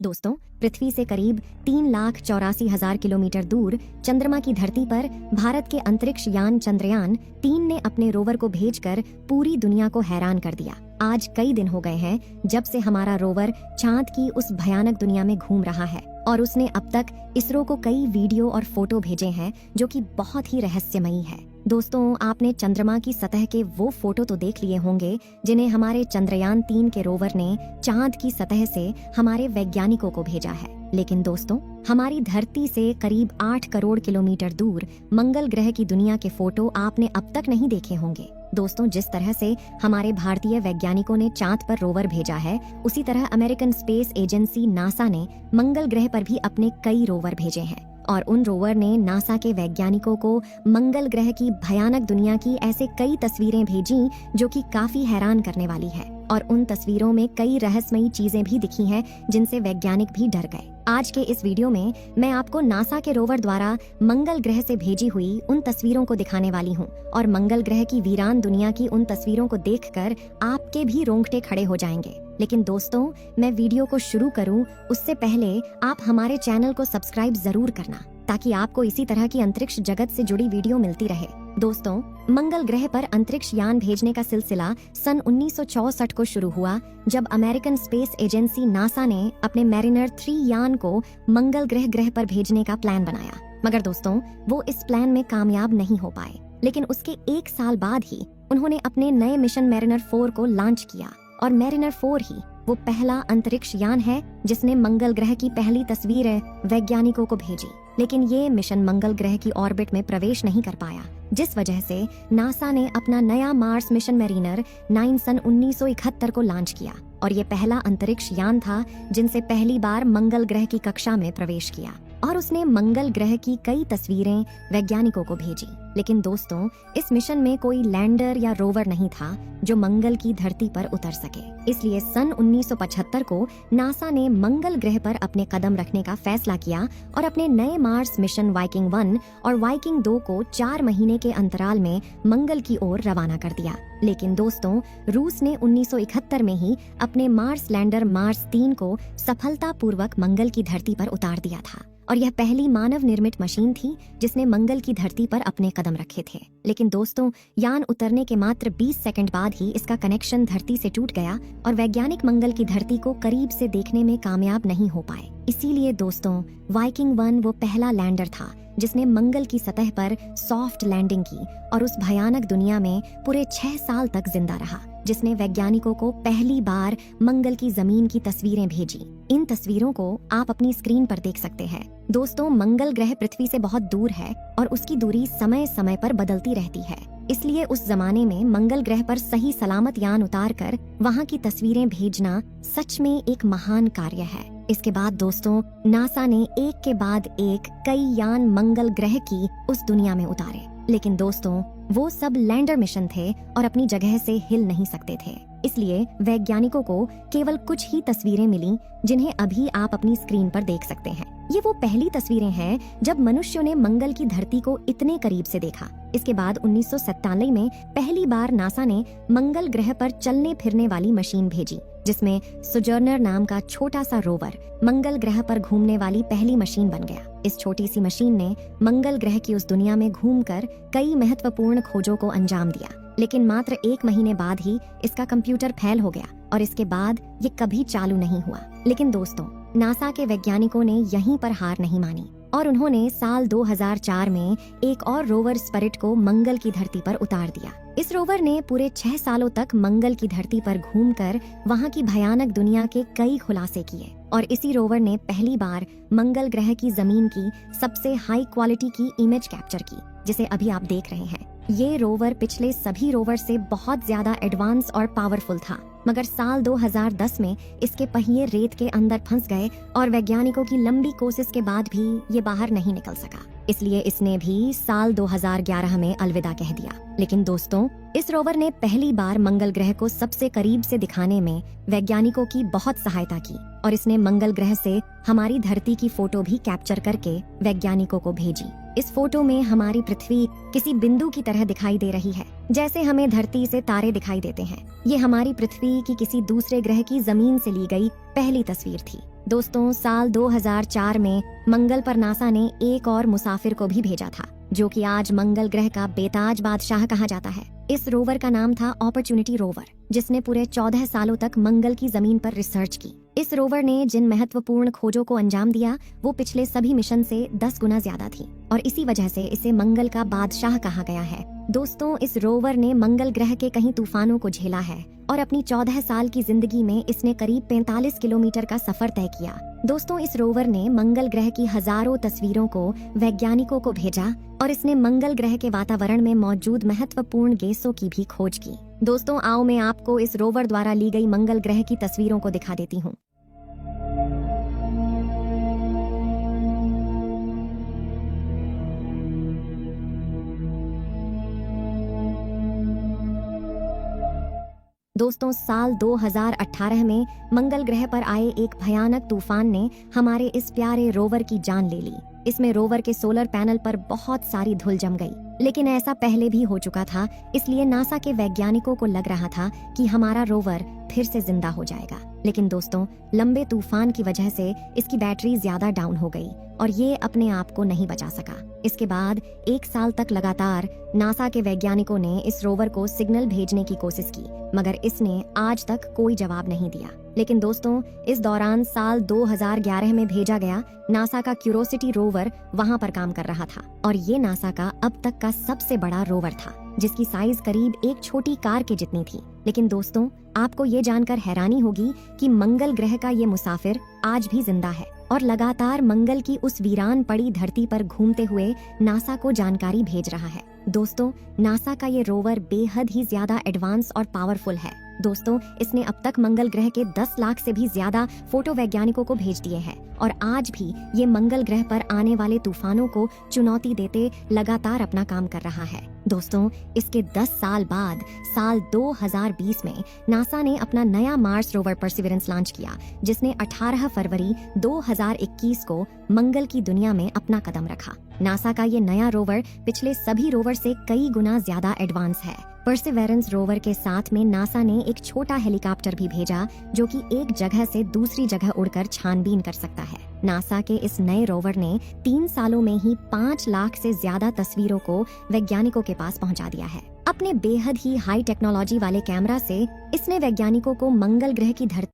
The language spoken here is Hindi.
दोस्तों, पृथ्वी से करीब 3,84,000 किलोमीटर दूर चंद्रमा की धरती पर भारत के अंतरिक्ष यान चंद्रयान 3 ने अपने रोवर को भेजकर पूरी दुनिया को हैरान कर दिया। आज कई दिन हो गए हैं जब से हमारा रोवर चांद की उस भयानक दुनिया में घूम रहा है और उसने अब तक इसरो को कई वीडियो और फोटो भेजे हैं जो कि बहुत ही रहस्यमयी है। दोस्तों, आपने चंद्रमा की सतह के वो फोटो तो देख लिए होंगे जिन्हें हमारे चंद्रयान 3 के रोवर ने चांद की सतह से हमारे वैज्ञानिकों को भेजा है। लेकिन दोस्तों, हमारी धरती से करीब 8 करोड़ किलोमीटर दूर मंगल ग्रह की दुनिया के फोटो आपने अब तक नहीं देखे होंगे। दोस्तों, जिस तरह से हमारे भारतीय वैज्ञानिकों ने चांद पर रोवर भेजा है, उसी तरह अमेरिकन स्पेस एजेंसी नासा ने मंगल ग्रह पर भी अपने कई रोवर भेजे हैं और उन रोवर ने नासा के वैज्ञानिकों को मंगल ग्रह की भयानक दुनिया की ऐसे कई तस्वीरें भेजी जो कि काफी हैरान करने वाली है और उन तस्वीरों में कई रहस्यमयी चीजें भी दिखी हैं जिनसे वैज्ञानिक भी डर गए। आज के इस वीडियो में मैं आपको नासा के रोवर द्वारा मंगल ग्रह से भेजी हुई उन तस्वीरों को दिखाने वाली हूँ और मंगल ग्रह की वीरान दुनिया की उन तस्वीरों को देखकर आपके भी रोंगटे खड़े हो जाएंगे। लेकिन दोस्तों, मैं वीडियो को शुरू करूं उससे पहले आप हमारे चैनल को सब्सक्राइब जरूर करना ताकि आपको इसी तरह की अंतरिक्ष जगत से जुड़ी वीडियो मिलती रहे। दोस्तों, मंगल ग्रह पर अंतरिक्ष यान भेजने का सिलसिला सन 1964 को शुरू हुआ जब अमेरिकन स्पेस एजेंसी नासा ने अपने मैरिनर 3 यान को मंगल ग्रह पर भेजने का प्लान बनाया। मगर दोस्तों, वो इस प्लान में कामयाब नहीं हो पाए। लेकिन उसके 1 साल बाद ही उन्होंने अपने नए मिशन मैरिनर 4 को लॉन्च किया और मैरिनर 4 ही वो पहला अंतरिक्ष यान है जिसने मंगल ग्रह की पहली तस्वीरें वैज्ञानिकों को भेजी। लेकिन ये मिशन मंगल ग्रह की ऑर्बिट में प्रवेश नहीं कर पाया, जिस वजह से नासा ने अपना नया मार्स मिशन मैरिनर 9 सन 1971 को लॉन्च किया और ये पहला अंतरिक्ष यान था जिनसे पहली बार मंगल ग्रह की कक्षा में प्रवेश किया और उसने मंगल ग्रह की कई तस्वीरें वैज्ञानिकों को भेजी। लेकिन दोस्तों, इस मिशन में कोई लैंडर या रोवर नहीं था जो मंगल की धरती पर उतर सके। इसलिए सन 1975 को नासा ने मंगल ग्रह पर अपने कदम रखने का फैसला किया और अपने नए मार्स मिशन वाइकिंग 1 और वाइकिंग 2 को 4 महीने के अंतराल में मंगल की ओर रवाना कर दिया। लेकिन दोस्तों, रूस ने 1971 में ही अपने मार्स लैंडर मार्स 3 को सफलतापूर्वक मंगल की धरती पर उतार दिया था और यह पहली मानव निर्मित मशीन थी जिसने मंगल की धरती पर अपने कदम रखे थे। लेकिन दोस्तों, यान उतरने के मात्र 20 सेकंड बाद ही इसका कनेक्शन धरती से टूट गया और वैज्ञानिक मंगल की धरती को करीब से देखने में कामयाब नहीं हो पाए। इसीलिए दोस्तों, वाइकिंग 1 वो पहला लैंडर था जिसने मंगल की सतह पर सॉफ्ट लैंडिंग की और उस भयानक दुनिया में पूरे 6 साल तक जिंदा रहा, जिसने वैज्ञानिकों को पहली बार मंगल की जमीन की तस्वीरें भेजी। इन तस्वीरों को आप अपनी स्क्रीन पर देख सकते हैं। दोस्तों, मंगल ग्रह पृथ्वी से बहुत दूर है और उसकी दूरी समय समय पर बदलती रहती है। इसलिए उस जमाने में मंगल ग्रह पर सही सलामत यान उतारकर वहां की तस्वीरें भेजना सच में एक महान कार्य है। इसके बाद दोस्तों, नासा ने एक के बाद एक कई यान मंगल ग्रह की उस दुनिया में उतारे। लेकिन दोस्तों, वो सब लैंडर मिशन थे और अपनी जगह से हिल नहीं सकते थे। इसलिए वैज्ञानिकों को केवल कुछ ही तस्वीरें मिली जिन्हें अभी आप अपनी स्क्रीन पर देख सकते हैं। ये वो पहली तस्वीरें हैं जब मनुष्यों ने मंगल की धरती को इतने करीब से देखा। इसके बाद 1997 में पहली बार नासा ने मंगल ग्रह पर चलने फिरने वाली मशीन भेजी, जिसमें सोजर्नर नाम का छोटा सा रोवर मंगल ग्रह पर घूमने वाली पहली मशीन बन गया। इस छोटी सी मशीन ने मंगल ग्रह की उस दुनिया में घूमकर कई महत्वपूर्ण खोजों को अंजाम दिया। लेकिन मात्र 1 महीने बाद ही इसका कंप्यूटर फेल हो गया और इसके बाद ये कभी चालू नहीं हुआ। लेकिन दोस्तों, नासा के वैज्ञानिकों ने यहीं पर हार नहीं मानी और उन्होंने साल 2004 में एक और रोवर स्पिरिट को मंगल की धरती पर उतार दिया। इस रोवर ने पूरे 6 सालों तक मंगल की धरती पर घूमकर वहां की भयानक दुनिया के कई खुलासे किए और इसी रोवर ने पहली बार मंगल ग्रह की जमीन की सबसे हाई क्वालिटी की इमेज कैप्चर की, जिसे अभी आप देख रहे हैं। ये रोवर पिछले सभी रोवर से बहुत ज्यादा एडवांस और पावरफुल था, मगर साल 2010 में इसके पहिए रेत के अंदर फंस गए और वैज्ञानिकों की लंबी कोशिश के बाद भी ये बाहर नहीं निकल सका। इसलिए इसने भी साल 2011 में अलविदा कह दिया। लेकिन दोस्तों, इस रोवर ने पहली बार मंगल ग्रह को सबसे करीब से दिखाने में वैज्ञानिकों की बहुत सहायता की और इसने मंगल ग्रह से हमारी धरती की फोटो भी कैप्चर करके वैज्ञानिकों को भेजी। इस फोटो में हमारी पृथ्वी किसी बिंदु की तरह दिखाई दे रही है, जैसे हमें धरती से तारे दिखाई देते हैं। ये हमारी पृथ्वी की किसी दूसरे ग्रह की जमीन से ली गई पहली तस्वीर थी। दोस्तों, साल 2004 में मंगल पर नासा ने एक और मुसाफिर को भी भेजा था, जो कि आज मंगल ग्रह का बेताज बादशाह कहा जाता है। इस रोवर का नाम था अपॉर्चुनिटी रोवर, जिसने पूरे 14 सालों तक मंगल की जमीन पर रिसर्च की। इस रोवर ने जिन महत्वपूर्ण खोजों को अंजाम दिया, वो पिछले सभी मिशन से 10 गुना ज्यादा थी, और इसी वजह से इसे मंगल का बादशाह कहा गया है। दोस्तों, इस रोवर ने मंगल ग्रह के कई तूफानों को झेला है, और अपनी 14 साल की जिंदगी में इसने करीब 45 किलोमीटर का सफर तय किया। दोस्तों, इस रोवर ने मंगल ग्रह की हजारों तस्वीरों को वैज्ञानिकों को भेजा, और इसने मंगल ग्रह के वातावरण में मौजूद महत्वपूर्ण गैसों की भी खोज की। दोस्तों, आओ मैं आपको इस रोवर द्वारा ली गई मंगल ग्रह की तस्वीरों को दिखा देती हूँ। दोस्तों, साल 2018 में मंगल ग्रह पर आए एक भयानक तूफान ने हमारे इस प्यारे रोवर की जान ले ली। इसमें रोवर के सोलर पैनल पर बहुत सारी धूल जम गई, लेकिन ऐसा पहले भी हो चुका था, इसलिए नासा के वैज्ञानिकों को लग रहा था कि हमारा रोवर फिर से जिंदा हो जाएगा। लेकिन दोस्तों, लंबे तूफान की वजह से इसकी बैटरी ज्यादा डाउन हो गई, और ये अपने आप को नहीं बचा सका। इसके बाद 1 साल तक लगातार नासा के वैज्ञानिकों ने इस रोवर को सिग्नल भेजने की कोशिश की, मगर इसने आज तक कोई जवाब नहीं दिया। लेकिन दोस्तों, इस दौरान साल 2011 में भेजा गया नासा का क्यूरोसिटी रोवर वहां पर काम कर रहा था, और ये नासा का अब तक का सबसे बड़ा रोवर था, जिसकी साइज करीब एक छोटी कार के जितनी थी। लेकिन दोस्तों, आपको ये जानकर हैरानी होगी कि मंगल ग्रह का ये मुसाफिर आज भी जिंदा है, और लगातार मंगल की उस वीरान पड़ी धरती पर घूमते हुए नासा को जानकारी भेज रहा है। दोस्तों, नासा का ये रोवर बेहद ही ज्यादा एडवांस और पावरफुल है। दोस्तों, इसने अब तक मंगल ग्रह के 10 लाख से भी ज्यादा फोटो वैज्ञानिकों को भेज दिए हैं, और आज भी ये मंगल ग्रह पर आने वाले तूफानों को चुनौती देते लगातार अपना काम कर रहा है। दोस्तों, इसके 10 साल बाद साल 2020 में नासा ने अपना नया मार्स रोवर परसिवरेंस लॉन्च किया, जिसने 18 फरवरी 2021 को मंगल की दुनिया में अपना कदम रखा। नासा का ये नया रोवर पिछले सभी रोवर से कई गुना ज्यादा एडवांस है। परसिवरेंस रोवर के साथ में नासा ने एक छोटा हेलीकॉप्टर भी भेजा, जो कि एक जगह से दूसरी जगह उड़कर छानबीन कर सकता है। नासा के इस नए रोवर ने 3 सालों में ही 5 लाख से ज्यादा तस्वीरों को वैज्ञानिकों के पास पहुंचा दिया है। अपने बेहद ही हाई टेक्नोलॉजी वाले कैमरा से इसने वैज्ञानिकों को मंगल ग्रह की धरती